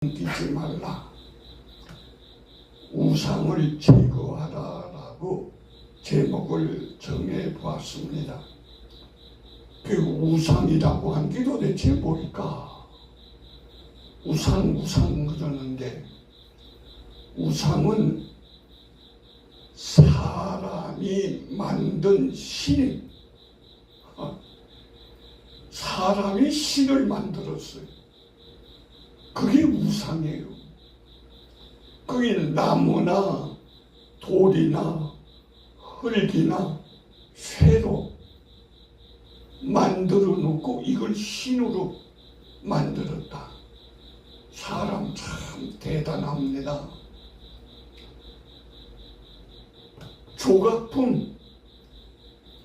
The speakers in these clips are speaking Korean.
끼지 말라. 우상을 제거하라라고 제목을 정해 보았습니다. 그 우상이라고 한 게 도대체 뭘까? 우상 그러는데 우상은 사람이 만든 신, 사람이 신을 만들었어요. 그게 우상이에요. 그게 나무나 돌이나 흙이나 쇠로 만들어 놓고 이걸 신으로 만들었다. 사람 참 대단합니다. 조각품,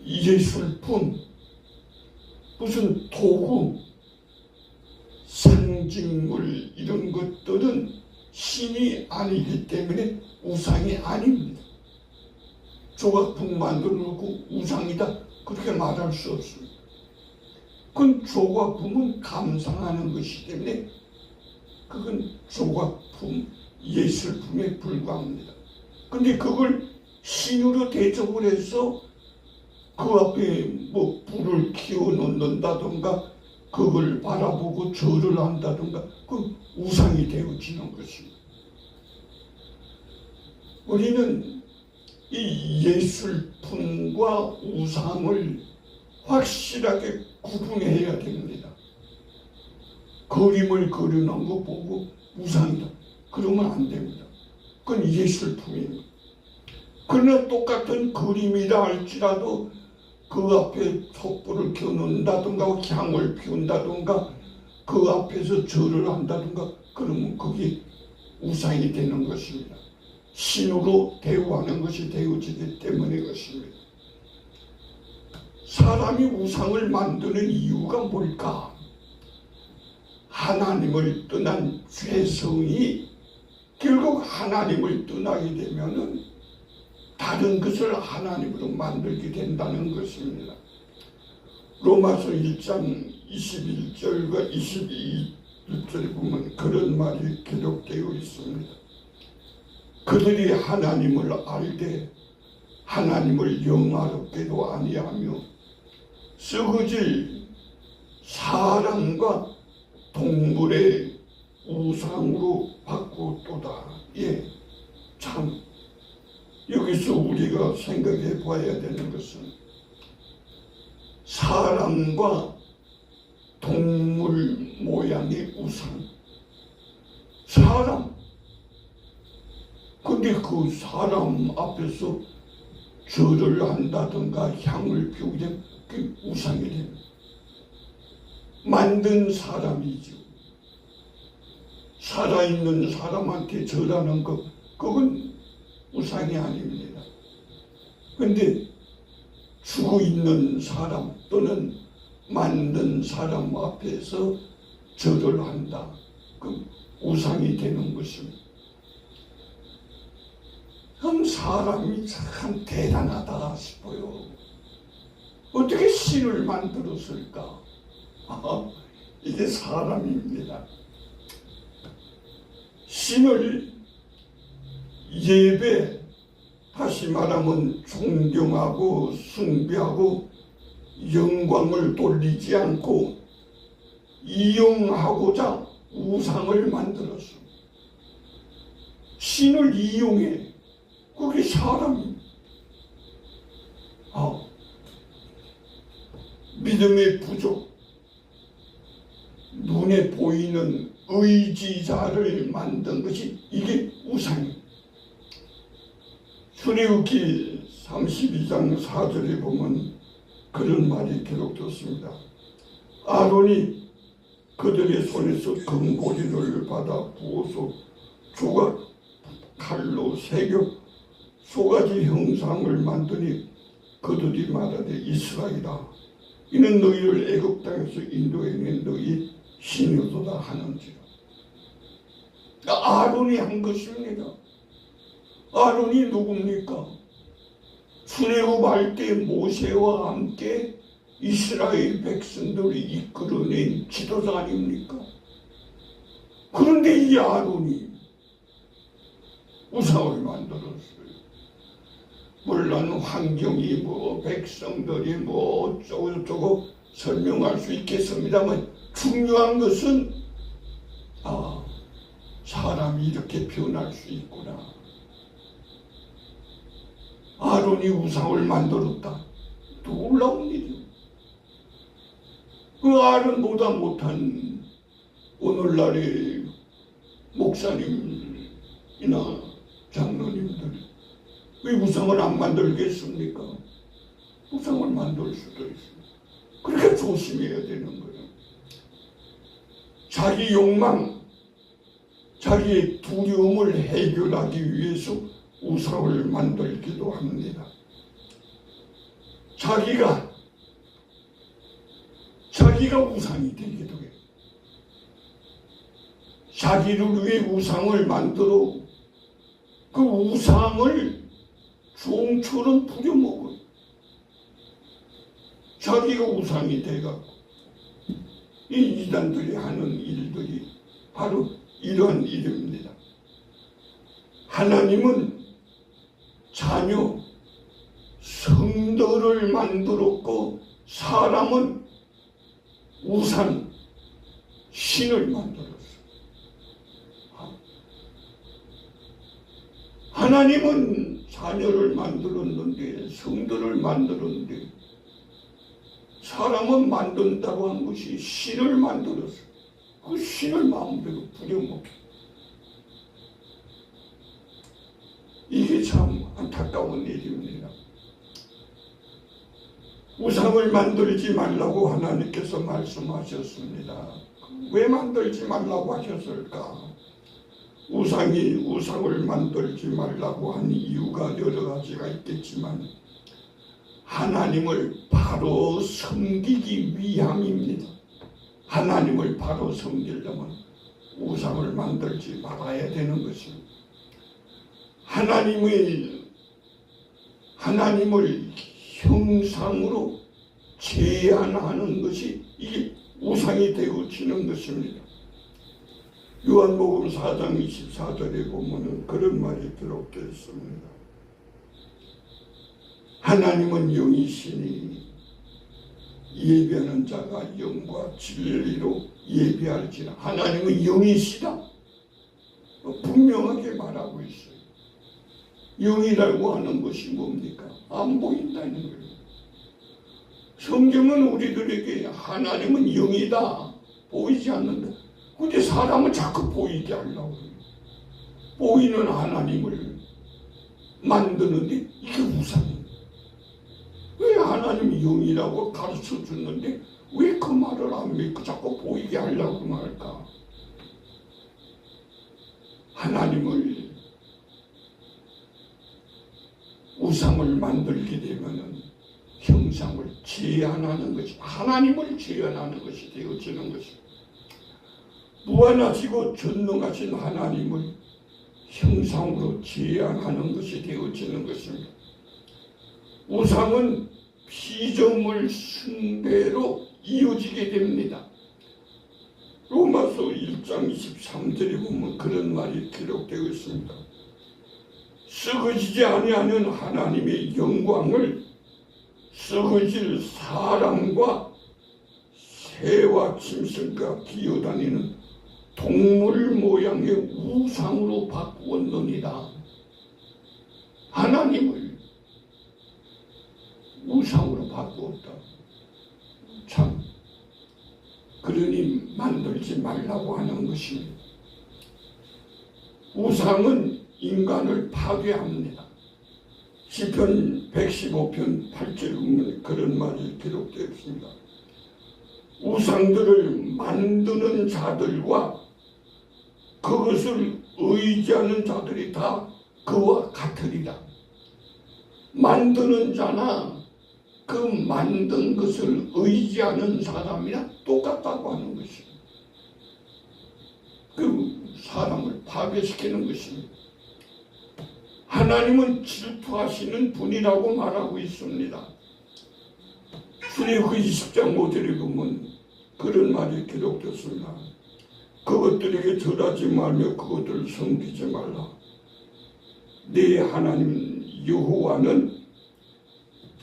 예술품, 무슨 도구, 상징물 이런 것들은 신이 아니기 때문에 우상이 아닙니다. 조각품 만들어 놓고 우상이다 그렇게 말할 수 없습니다. 그건 조각품은 감상하는 것이기 때문에 그건 조각품, 예술품에 불과합니다. 근데 그걸 신으로 대접을 해서 그 앞에 뭐 불을 키워 놓는다던가 그걸 바라보고 절을 한다던가 그 우상이 되어지는 것입니다. 우리는 이 예술품과 우상을 확실하게 구분해야 됩니다. 그림을 그려놓은 거 보고 우상이다 그러면 안 됩니다. 그건 예술품입니다. 그러나 똑같은 그림이라 할지라도 그 앞에 촛불을 켜놓는다든가 향을 피운다든가 그 앞에서 절을 한다든가 그러면 그게 우상이 되는 것입니다. 신으로 대우하는 것이 되어지기 때문의 것입니다. 사람이 우상을 만드는 이유가 뭘까? 하나님을 떠난 죄성이 결국 하나님을 떠나게 되면은 다른 것을 하나님으로 만들게 된다는 것입니다. 로마서 1장 21절과 22절에 보면 그런 말이 기록되어 있습니다. 그들이 하나님을 알되 하나님을 영화롭게도 아니하며 썩어질 사람과 동물의 우상으로 바꾸었도다. 예, 참 여기서 우리가 생각해 봐야 되는 것은 사람과 동물 모양의 우상, 사람. 근데 그 사람 앞에서 절을 한다든가 향을 피우게 되면 그게 우상이 됩니다. 만든 사람이죠. 살아있는 사람한테 절하는 것, 그건 우상이 아닙니다. 그런데 죽어 있는 사람 또는 만든 사람 앞에서 절을 한다. 그 우상이 되는 것입니다. 그럼 사람이 참 대단하다 싶어요. 어떻게 신을 만들었을까? 이게 사람입니다. 신을 예배, 다시 말하면 존경하고 숭배하고 영광을 돌리지 않고 이용하고자 우상을 만들었습니다. 신을 이용해. 그게 사람입니다. 믿음의 부족, 눈에 보이는 의지자를 만든 것이 이게 우상입니다. 출애굽기 32장 4절에 보면 그런 말이 기록되었습니다. 아론이 그들의 손에서 금고리를 받아 부어서 조각 칼로 새겨 소가지 형상을 만드니 그들이 말하되 이스라엘아 이는 너희를 애굽 땅에서 인도해낸 너희 신이로다 하는지라. 아론이 한 것입니다. 아론이 누굽니까? 출애굽할 때 모세와 함께 이스라엘 백성들을 이끌어낸 지도자 아닙니까? 그런데 이 아론이 우상을 만들었어요. 물론 환경이 뭐 백성들이 뭐 어쩌고저쩌고 설명할 수 있겠습니다만 중요한 것은 사람이 이렇게 변할 수 있구나. 아론이 우상을 만들었다. 놀라운 일이요. 그 아론보다 못한 오늘날의 목사님이나 장로님들 왜 우상을 안 만들겠습니까? 우상을 만들 수도 있어요. 그러니까 조심해야 되는 거예요. 자기 욕망, 자기의 두려움을 해결하기 위해서 우상을 만들기도 합니다. 자기가 우상이 되기도 해요. 자기를 위해 우상을 만들어 그 우상을 종처럼 부려먹어요. 자기가 우상이 돼갖고 이 이단들이 하는 일들이 바로 이러한 일입니다. 하나님은 자녀, 성도를 만들었고 사람은 우상, 신을 만들었어요. 하나님은 자녀를 만들었는데 성도를 만들었는데 사람은 만든다고 한 것이 신을 만들었어요. 그 신을 마음대로 부려먹게. 이게 참 안타까운 일입니다. 우상을 만들지 말라고 하나님께서 말씀하셨습니다. 왜 만들지 말라고 하셨을까? 우상을 만들지 말라고 한 이유가 여러 가지가 있겠지만 하나님을 바로 섬기기 위함입니다. 하나님을 바로 섬기려면 우상을 만들지 말아야 되는 것입니다. 하나님을 형상으로 제한하는 것이 이게 우상이 되어지는 것입니다. 요한복음 4장 24절에 보면 그런 말이 기록되어 있습니다. 하나님은 영이시니 예배하는 자가 영과 진리로 예배할지라. 하나님은 영이시다. 분명하게 말하고 있어요. 영이라고 하는 것이 뭡니까? 안 보인다는 거예요. 성경은 우리들에게 하나님은 영이다. 보이지 않는다. 근데 사람은 자꾸 보이게 하려고 해요. 보이는 하나님을 만드는데 이게 우상이에요. 왜 하나님이 영이라고 가르쳐 줬는데 왜 그 말을 안 믿고 자꾸 보이게 하려고 말까? 하나님을 우상을 만들게 되면은 형상을 제한하는 것이, 하나님을 제한하는 것이 되어지는 것입니다. 무한하시고 전능하신 하나님을 형상으로 제한하는 것이 되어지는 것입니다. 우상은 피조물 숭배로 이어지게 됩니다. 로마서 1장 23절에 보면 그런 말이 기록되어 있습니다. 썩어지지 아니하는 하나님의 영광을 썩어질 사람과 새와 짐승과 기어다니는 동물 모양의 우상으로 바꾸었느니라. 하나님을 우상으로 바꾸었다. 참, 그러니 만들지 말라고 하는 것입니다. 우상은 인간을 파괴합니다. 시편 115편 8절에 보면 그런 말이 기록되어 있습니다. 우상들을 만드는 자들과 그것을 의지하는 자들이 다 그와 같으리라. 만드는 자나 그 만든 것을 의지하는 사람이랑 똑같다고 하는 것입니다. 그 사람을 파괴시키는 것입니다. 하나님은 질투하시는 분이라고 말하고 있습니다. 출애굽기 20장 5절에 보면 그런 말이 기록됐습니다. 그것들에게 절하지 말며 그것들을 섬기지 말라. 네 하나님 여호와는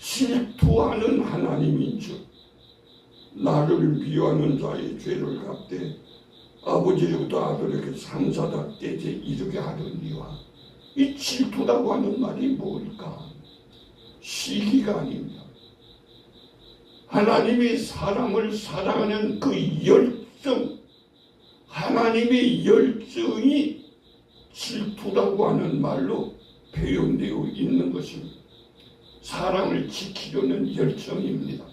질투하는 하나님인즉 나를 미워하는 자의 죄를 갚되 아버지로부터 아들에게 상사다 때에 이르게 하려니와. 이 질투라고 하는 말이 뭘까? 시기가 아닙니다. 하나님이 사람을 사랑하는 그 열정, 하나님의 열정이 질투라고 하는 말로 표현되어 있는 것입니다. 사람을 지키려는 열정입니다.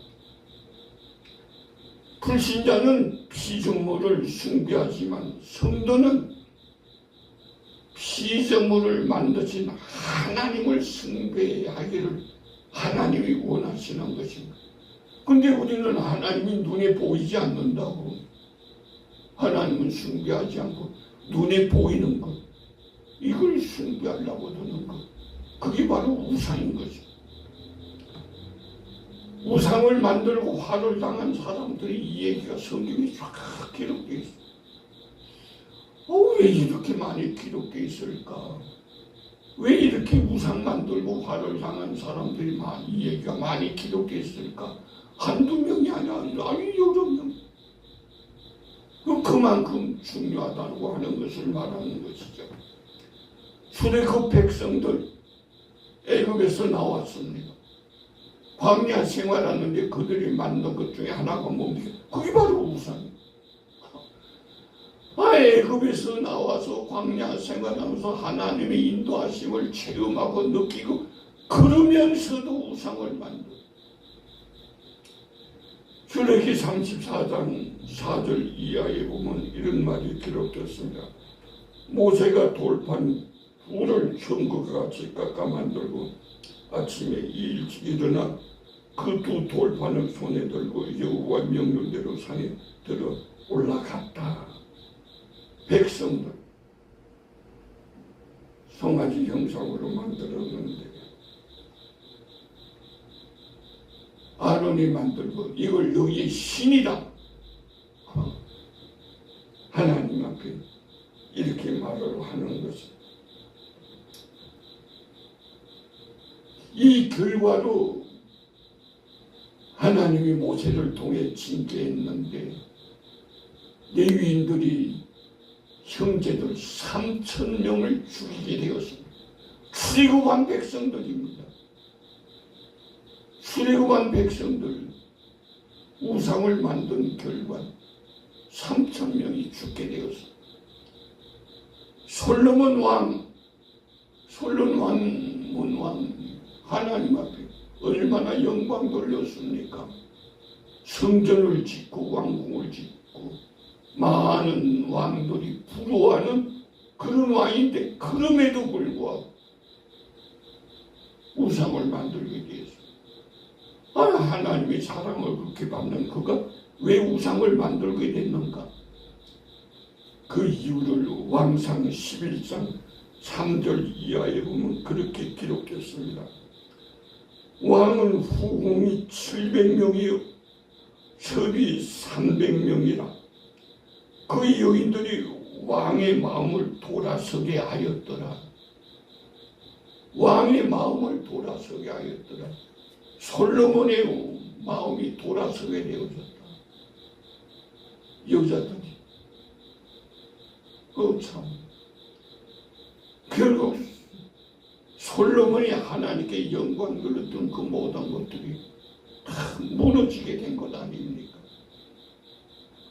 불신자는 피조물을 숭배하지만 성도는 피조물을 만드신 하나님을 숭배하기를 하나님이 원하시는 것입니다. 근데 우리는 하나님이 눈에 보이지 않는다고, 하나님은 숭배하지 않고 눈에 보이는 것, 이걸 숭배하려고 드는 것, 그게 바로 우상인 거죠. 우상을 만들고 화를 당한 사람들이 이 얘기가 성경에 쫙 기록되어 있어요. 왜 이렇게 많이 기록되어 있을까? 왜 이렇게 우상 만들고 화를 당한 사람들이 이 얘기가 많이 기록되어 있을까? 한두 명이 아니라 여러 명. 그만큼 중요하다고 하는 것을 말하는 것이죠. 출애굽 백성들 애굽에서 나왔습니다. 광야 생활하는데 그들이 만든 것 중에 하나가 뭡니까? 그게 바로 우상이에요. 애굽에서 나와서 광야 생활하면서 하나님의 인도하심을 체험하고 느끼고 그러면서도 우상을 만들어. 출애굽기 34장 4절 이하에 보면 이런 말이 기록됐습니다. 모세가 돌판 불을 천국과 같이 깎아 만들고 아침에 일찍 일어나 그 두 돌판을 손에 들고 여호와 명령대로 산에 들어 올라갔다. 백성들 송아지 형상으로 만들었는데 아론이 만들고 이걸 너희의 신이다. 하나님 앞에 이렇게 말을 하는 것입니다. 이 결과로 하나님이 모세를 통해 징계했는데 레위인들이 형제들 3,000명을 죽이게 되었습니다. 출애굽한 백성들입니다. 출애굽한 백성들 우상을 만든 결과 3,000명이 죽게 되었습니다. 솔로몬 왕 하나님 앞에 얼마나 영광 돌렸습니까? 성전을 짓고 왕궁을 짓고 많은 왕들이 부러워하는 그런 왕인데 그럼에도 불구하고 우상을 만들게 되었습니다. 하나님의 사랑을 그렇게 받는 그가 왜 우상을 만들게 됐는가? 그 이유를 왕상 11장 3절 이하에 보면 그렇게 기록됐습니다. 왕은 후궁이 700명이요 첩이 300명이라 그 여인들이 왕의 마음을 돌아서게 하였더라. 왕의 마음을 돌아서게 하였더라. 솔로몬의 마음이 돌아서게 되어졌다. 여자들이 참 결국 솔로몬이 하나님께 영광 돌렸던 그 모든 것들이 다 무너지게 된 것 아닙니까?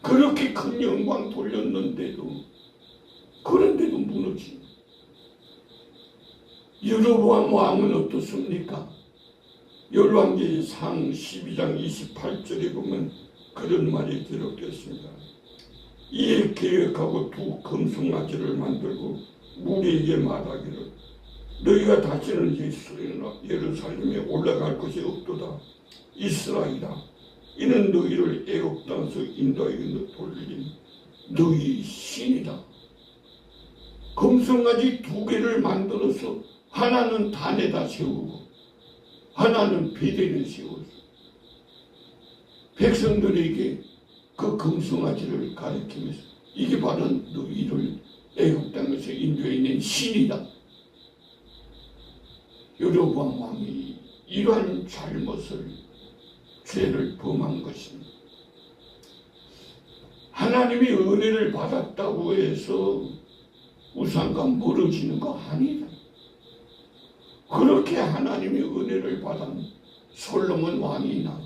그렇게 큰 영광 돌렸는데도 그런데도 무너지. 여로보암 왕은 어떻습니까? 열왕기상 12장 28절에 보면 그런 말이 기록됐습니다. 이에 계획하고 두 금송아지를 만들고 무리에게 말하기를 너희가 다시는 예루살렘에 올라갈 것이 없도다. 이스라엘아, 이는 너희를 애굽 땅에서 인도하여 돌린 너희 신이다. 금송아지 두 개를 만들어서 하나는 단에다 세우고 하나는 베델에 세웠어. 백성들에게 그 금송아지를 가리키면서 이게 바로 너희를 애굽 땅에서 인도해낸 신이다. 여로보암 왕이 이러한 잘못을 죄를 범한 것입니다. 하나님이 은혜를 받았다고 해서 우상과 멀어지는 거 아니다. 그렇게 하나님이 은혜를 받은 솔로몬 왕이나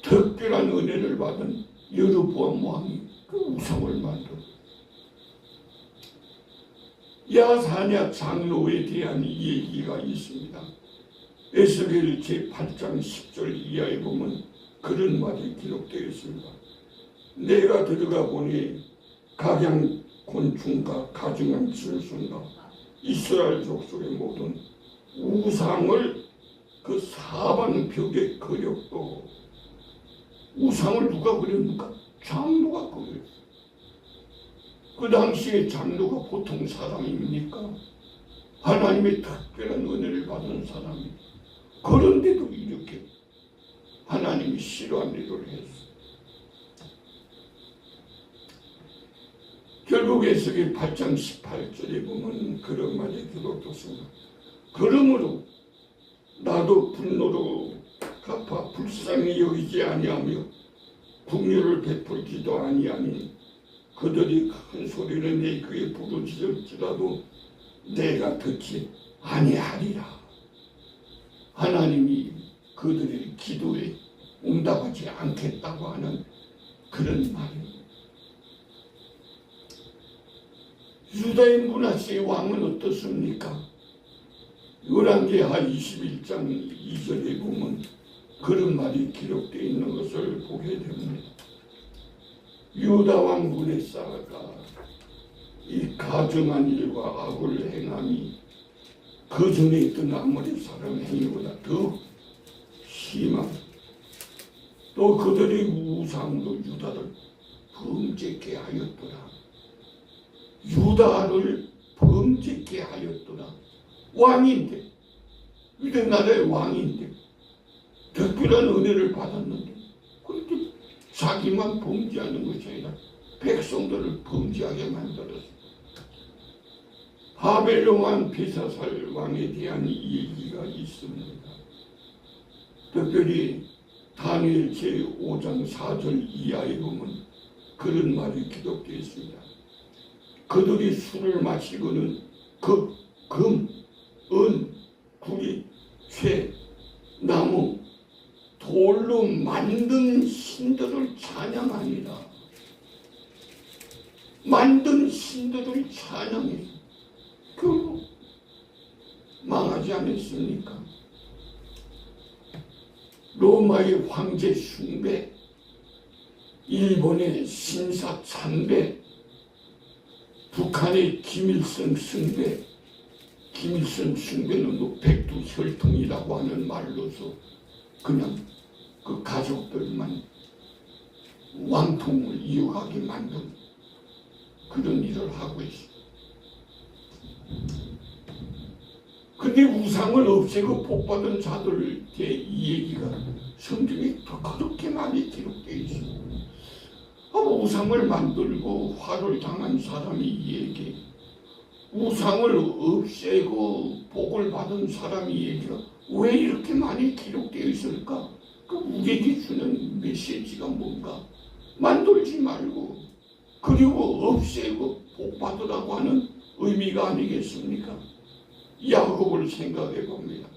특별한 은혜를 받은 여로보암 왕이 그 우상을 만들어 야사냐 장로에 대한 얘기가 있습니다. 에스겔 제8장 10절 이하에 보면 그런 말이 기록되어 있습니다. 내가 들어가 보니 각양곤충과 가증한 짐승과 이스라엘 족속의 모든 우상을 그 사방벽에 그렸고, 우상을 누가 그렸는가? 장로가 그렸어요. 그 당시에 장로가 보통 사람입니까? 하나님의 특별한 은혜를 받은 사람이. 그런데도 이렇게 하나님이 싫어한 일을 했어요. 결국 에스겔 8장 18절에 보면 그런 말이 기록됐습니다. 그러므로 나도 분노로 갚아 불쌍히 여기지 아니하며 긍휼을 베풀지도 아니하니 그들이 큰 소리를 내 그에 부르짖을지라도 내가 듣지 아니하리라. 하나님이 그들의 기도에 응답하지 않겠다고 하는 그런 말입니다. 유다의 므낫세의 왕은 어떻습니까? 열왕기하 21장 2절에 보면 그런 말이 기록되어 있는 것을 보게 됩니다. 유다 왕 므낫세가 이 가증한 일과 악을 행함이 그 전에 있던 아모리 사람 행위보다 더 심하고, 또 그들의 우상도 유다를 범죄케 하였더라. 유다를 범죄케 하였더라. 왕인데, 유대 나라의 왕인데, 특별한 은혜를 받았는데, 그렇게 자기만 범죄하는 것이 아니라 백성들을 범죄하게 만들었어요. 바벨론 왕 벨사살 왕에 대한 얘기가 있습니다. 특별히 다니엘 제5장 4절 이하에 보면 그런 말이 기록되어 있습니다. 그들이 술을 마시고는 금, 은, 구리, 쇠, 나무, 돌로 만든 신들을 찬양하니라. 만든 신들을 찬양해. 결국 망하지 않았습니까? 로마의 황제 숭배, 일본의 신사 참배, 북한의 김일성 숭배, 김일성 숭배는 백두혈통이라고 하는 말로서 그냥 그 가족들만 왕통을 이어가게 만든 그런 일을 하고 있어요. 근데 우상을 없애고 복받은 자들에 이 얘기가 성경에 그렇게 많이 기록되어 있어요. 우상을 만들고 화를 당한 사람이 얘기, 우상을 없애고 복을 받은 사람이 얘기가 왜 이렇게 많이 기록되어 있을까? 그 우리에게 주는 메시지가 뭔가? 만들지 말고 그리고 없애고 복 받으라고 하는 의미가 아니겠습니까? 야곱을 생각해 봅니다.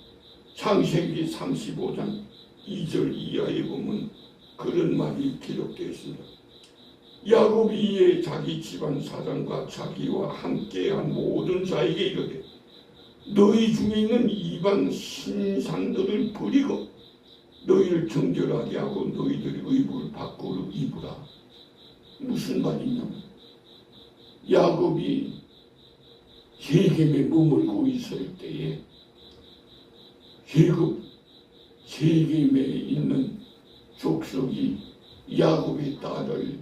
창세기 35장 2절 이하에 보면 그런 말이 기록되어 있습니다. 야곱이 이에 자기 집안 사람과 자기와 함께한 모든 자에게 이르되 너희 중에 있는 이방 신상들을 버리고 너희를 정결하게 하고 너희들의 의복을 밖으로 입으라. 무슨 말이냐면 야곱이 세겜에 머물고 있을 때에 세겜에 있는 족속이 야곱의 딸을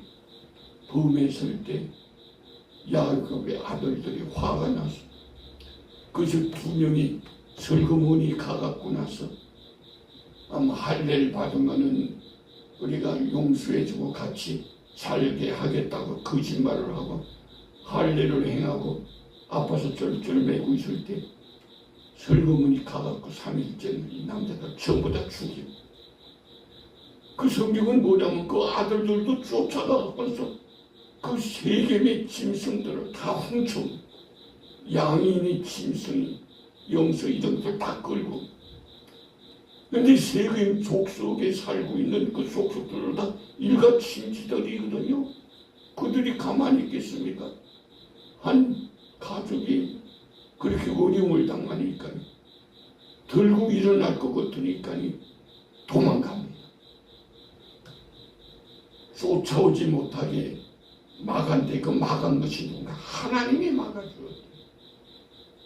범했을 때 야곱의 아들들이 화가 났어. 그래서 두 명이 슬그머니 가갖고 나서 아마 할례를 받으면은 우리가 용서해주고 같이 살게 하겠다고 거짓말을 하고 할례를 행하고 아파서 쩔쩔 매고 있을 때 설거문이 가갖고 3일째 이 남자들 전부 다 죽이고, 그 성경은 뭐냐면 그 아들들도 쫓아가서 그 세겜의 짐승들을 다 훔쳐, 양인이 짐승이 영서 이런 걸 다 끌고, 근데 세겜 족속에 살고 있는 그 족속들을 다 일가 침지들이거든요. 그들이 가만히 있겠습니까? 한 가족이 그렇게 어려움을 당하니까 들고 일어날 것 같으니까 도망갑니다. 쫓아오지 못하게 막았는데 그 막은 것이 누군가? 하나님이 막아주었다.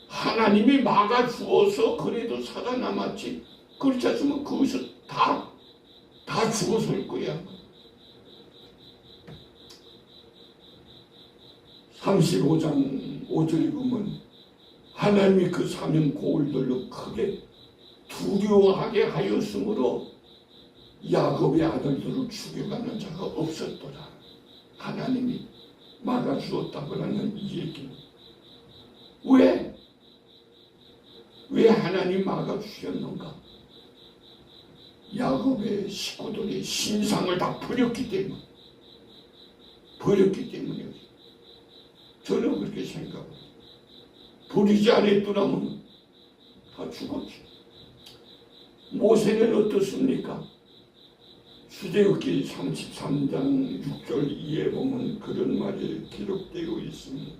하나님이 막아주어서 그래도 살아남았지, 그렇지 않으면 거기서 다 죽었을 거야. 35장 5절에 보면 하나님이 그 사명 고울들로 크게 두려워하게 하였으므로 야곱의 아들들을 죽여가는 자가 없었더라. 하나님이 막아주었다고 하는 이 얘기는 왜 하나님 막아주셨는가? 야곱의 식구들이 신상을 다 버렸기 때문에 저는 그렇게 생각합니다. 버리지 않았더라면 다 죽었지. 모세는 어떻습니까? 출애굽기 33장 6절 이에 보면 그런 말이 기록되어 있습니다.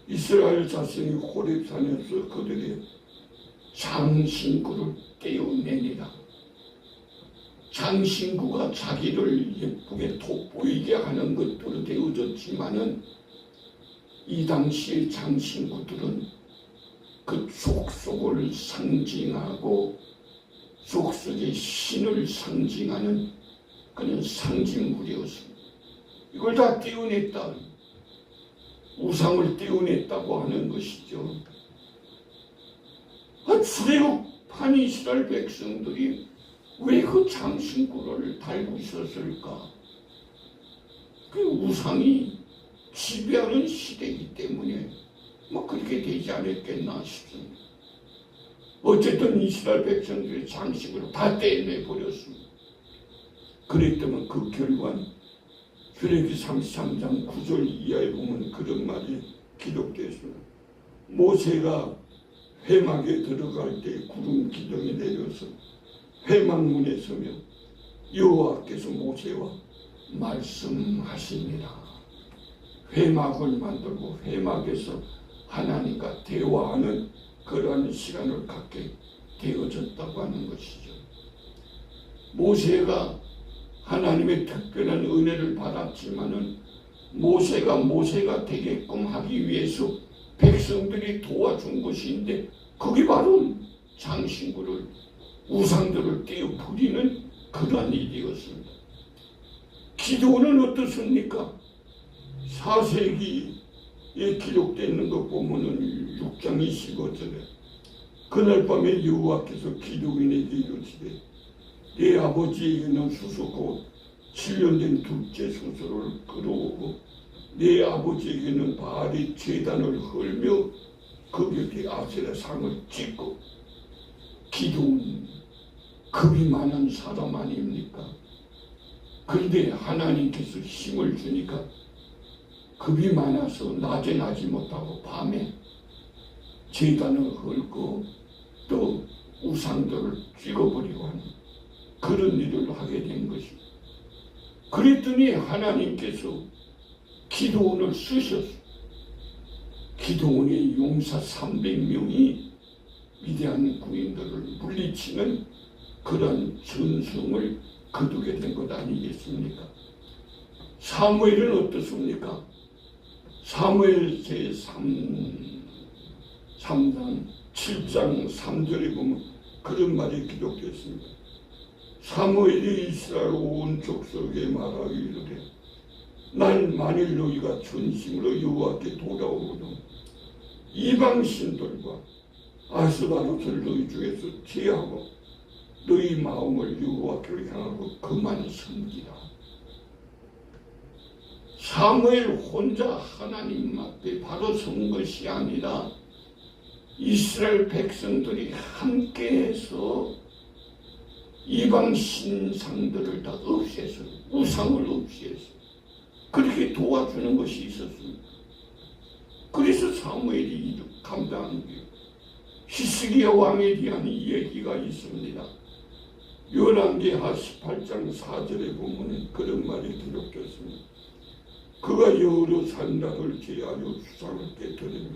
이스라엘 자손이 호렙산에서 그들의 장신구를 떼어내니라. 장신구가 자기를 예쁘게 돋보이게 하는 것들은 되어졌지만은 이 당시의 장신구들은 그 족속을 상징하고 족속의 신을 상징하는 그런 상징물이었습니다. 이걸 다 떼어냈다. 우상을 떼어냈다고 하는 것이죠. 출애굽한 이스라엘 백성들이 왜 그 장신구를 달고 있었을까? 그 우상이 지배하는 시대이기 때문에 그렇게 되지 않았겠나 싶습니다. 어쨌든 이스라엘 백성들의 장식을 다 떼내버렸습니다. 그랬더니 그 결과는 출애굽기 33장 9절 이하에 보면 그런 말이 기록되어 있습니다. 모세가 회막에 들어갈 때 구름 기둥이 내려서 회막문에 서며 여호와께서 모세와 말씀하시니라. 회막을 만들고 회막에서 하나님과 대화하는 그러한 시간을 갖게 되어졌다고 하는 것이죠. 모세가 하나님의 특별한 은혜를 받았지만은 모세가 되게끔 하기 위해서 백성들이 도와준 것인데 그게 바로 장신구를 우상들을 떼어 부리는 그러한 일이었습니다. 기도는 어떻습니까? 4세기에 기록되어 있는 것 보면은 6장 25절에 그날 밤에 여호와께서 기도인에게 이르시되 내 아버지에게는 수소 곧 7년 된 둘째 수소를 끌어오고 내 아버지에게는 바알의 제단을 헐며 그 곁에 아세라 상을 찍고. 기도는 겁이 많은 사람 아닙니까? 그런데 하나님께서 힘을 주니까 겁이 많아서 낮에 나지 못하고 밤에 제단을 헐고 또 우상들을 찍어버리고 하는 그런 일을 하게 된 것입니다. 그랬더니 하나님께서 기도원을 쓰셨어요. 기도원의 용사 300명이 위대한 군인들을 물리치는 그런 전승을 거두게 된 것 아니겠습니까? 사무엘은 어떻습니까? 사무엘 제3장 7장 3절에 보면 그런 말이 기록되어 있습니다. 사무엘이 이스라엘 온 족속에 말하기 이르되 난 만일 너희가 전심으로 여호와께 돌아오거든 이방 신들과 아스다롯을 너희 중에서 제하고 너희 마음을 여호와께로 향하고 그만 섬기라. 사무엘 혼자 하나님 앞에 바로 선 것이 아니라 이스라엘 백성들이 함께해서 이방 신상들을 다 없애서 우상을 없애서 그렇게 도와주는 것이 있었습니다. 그래서 사무엘이 감당한 거예요. 히스기야 왕에 대한 이야기가 있습니다. 열왕기하 18장 4절에 보면 그런 말이 기록되었습니다. 그가 여러 산당을 제하여 수상을 깨뜨리며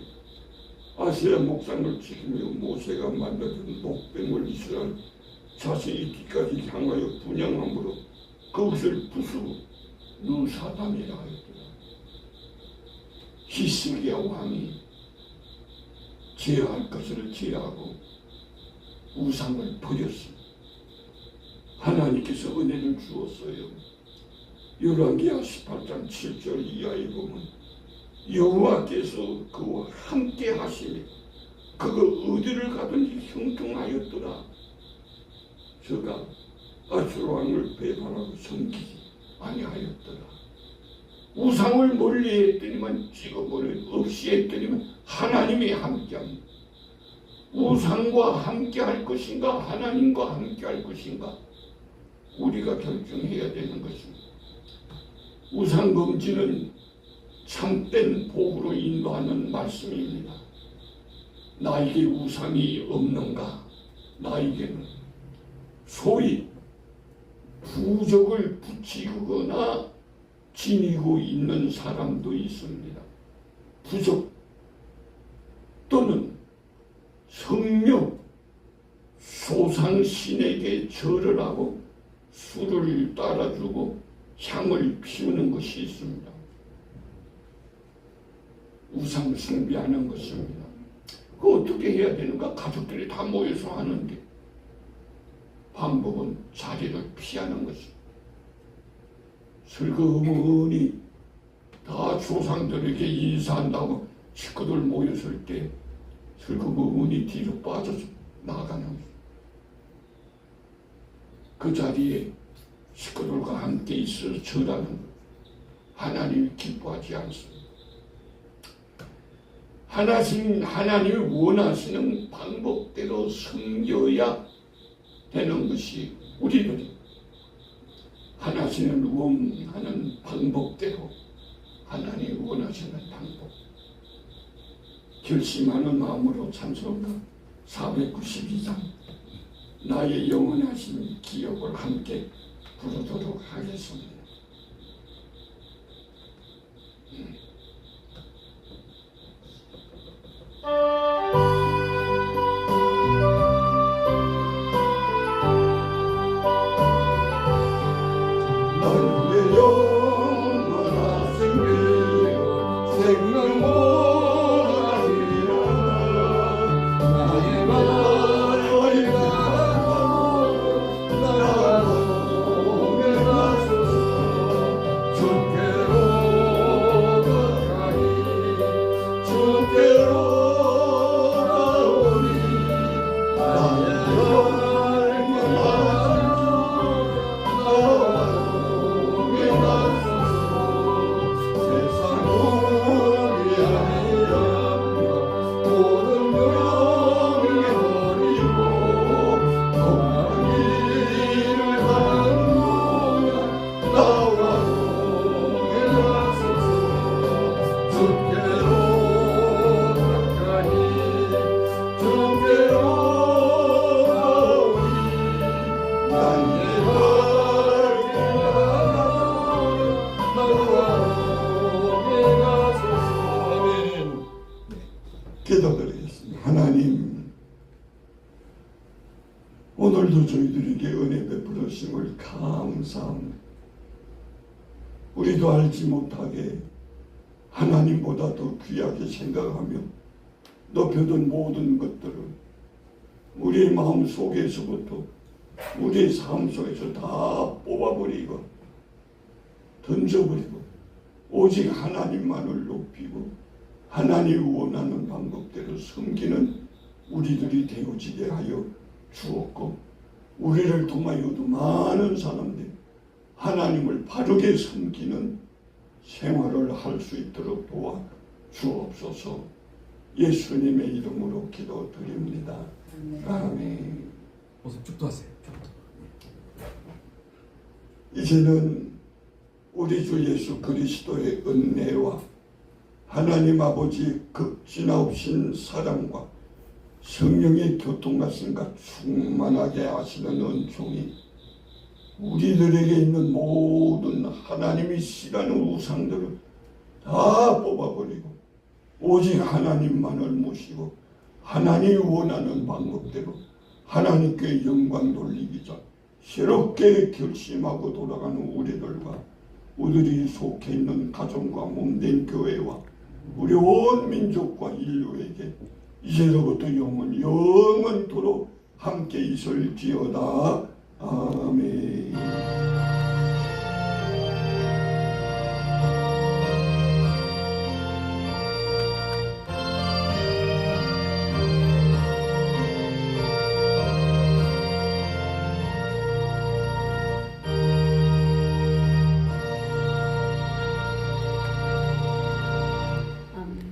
아세라 목상을 지키며 모세가 만들어준 목뱀을 이스라엘 자신이 뒤까지 향하여 분양함으로 그것을 부수고 누사담이라 하였더라. 히스기야 왕이 제할 것을 제하고 우상을 버렸습니다. 하나님께서 은혜를 주었어요. 열왕기하 18장 7절 이하에 보면 여호와께서 그와 함께 하시며 그가 어디를 가든지 형통하였더라. 저가 아수르 왕을 배반하고 섬기지 아니하였더라. 우상을 멀리했더니만 찍어버려 없이 했더니만 하나님이 함께합니다. 우상과 함께할 것인가 하나님과 함께할 것인가 우리가 결정해야 되는 것입니다. 우상 금지는 참된 복으로 인도하는 말씀입니다. 나에게 우상이 없는가? 나에게는 소위 부적을 붙이거나 지니고 있는 사람도 있습니다. 부적 또는 성묘 소상신에게 절을 하고 술을 따라주고 향을 피우는 것이 있습니다. 우상 숭배하는 것입니다. 그 어떻게 해야 되는가? 가족들이 다 모여서 하는데 방법은 자리를 피하는 것입니다. 슬그머니 다 조상들에게 인사한다고 식구들 모였을 때 슬그머니 뒤로 빠져서 나가는 것입니다. 그 자리에 식구들과 함께 있어 절하는 것. 하나님이 기뻐하지 않습니다. 하나님이 원하시는 방법대로 섬겨야 되는 것이 우리들이 하나님을 원하는 방법대로 하나님이 원하시는 방법 결심하는 마음으로 찬송가 492장 나의 영원하신 기억을 함께 부르도록 하겠습니다. 나의 영원하신 기억 생명원하리라 나의 기도드리겠습니다. 하나님, 오늘도 저희들에게 은혜 베풀으심을 감사합니다. 우리도 알지 못하게 하나님보다 더 귀하게 생각하며 높여둔 모든 것들을 우리의 마음 속에서부터 우리의 삶 속에서 다 뽑아버리고 던져버리고 오직 하나님만을 높이고 하나님이 원하는 방법대로 섬기는 우리들이 되어지게 하여 주었고 우리를 통하여도 많은 사람들이 하나님을 바르게 섬기는 생활을 할 수 있도록 도와 주옵소서. 예수님의 이름으로 기도드립니다. 아멘. 어서 축도하세요. 이제는 우리 주 예수 그리스도의 은혜와 하나님 아버지 극진하신 사랑과 성령의 교통하심과 충만하게 하시는 은총이 우리들에게 있는 모든 하나님이 싫어하는 우상들을 다 뽑아버리고 오직 하나님만을 모시고 하나님이 원하는 방법대로 하나님께 영광 돌리기 전 새롭게 결심하고 돌아가는 우리들과 우리들이 속해 있는 가정과 몸된 교회와 우리 온 민족과 인류에게 이제로부터 영원토록 함께 있을지어다. 아멘.